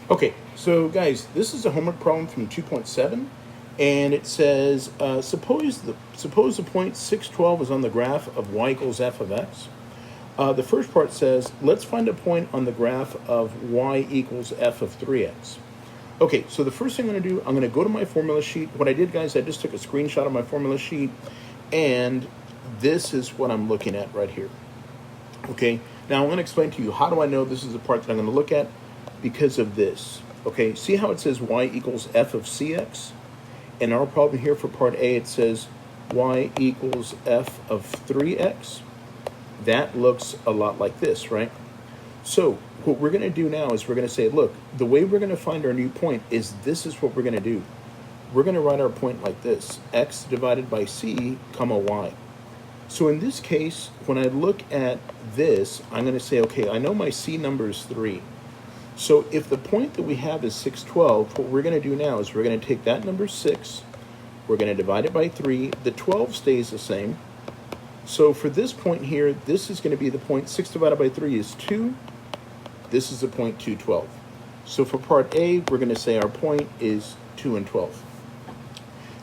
Okay, so guys, this is a homework problem from 2.7, and it says, suppose the point 612 is on the graph of y equals f of x. The first part says, let's find a point on the graph of y equals f of 3x. Okay, so the first thing I'm going to do, I'm going to go to my formula sheet. What I did, guys, I just took a screenshot of my formula sheet, and this is what I'm looking at right here. Okay, now I'm going to explain to you, how do I know this is the part that I'm going to look at? Because of this. Okay, see how it says y equals f of cx? In our problem here for part A, it says y equals f of 3x. That looks a lot like this, right? So what we're going to do now is we're going to say, look, the way we're going to find our new point is this is what we're going to do. We're going to write our point like this, x divided by c, comma y. So in this case, when I look at this, I'm going to say, okay, I know my c number is 3. So if the point that we have is 612, what we're going to do now is we're going to take that number 6, we're going to divide it by 3, the 12 stays the same. So for this point here, this is going to be the point 6 divided by 3 is 2. This is the point 212. So for part A, we're going to say our point is 2 and 12.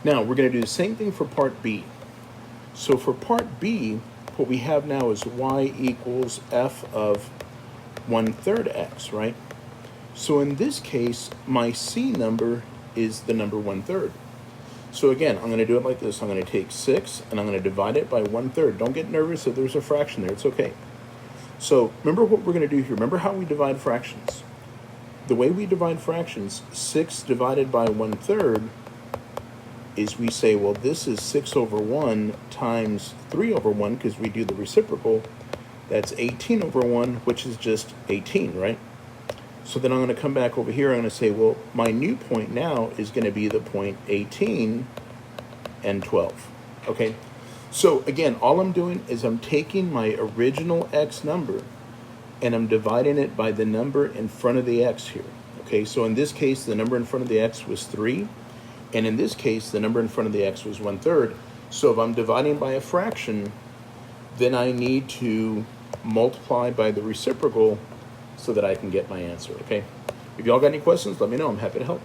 Now we're going to do the same thing for part B. So for part B, what we have now is y equals f of 1/3 x, right? So in this case, my c number is the number 1/3. So again, I'm going to do it like this. I'm going to take 6 and I'm going to divide it by 1/3. Don't get nervous if there's a fraction there. It's okay. So remember what we're going to do here. Remember how we divide fractions. The way we divide fractions, 6 divided by 1/3 is we say, well, this is 6 over 1 times 3 over 1 because we do the reciprocal. That's 18 over 1, which is just 18, right? So then I'm going to come back over here. I'm going to say, well, my new point now is going to be the point 18 and 12. Okay? So again, all I'm doing is I'm taking my original x number and I'm dividing it by the number in front of the x here. Okay? So in this case, the number in front of the x was 3. And in this case, the number in front of the x was 1/3. So if I'm dividing by a fraction, then I need to multiply by the reciprocal so that I can get my answer, okay? If y'all got any questions, let me know. I'm happy to help.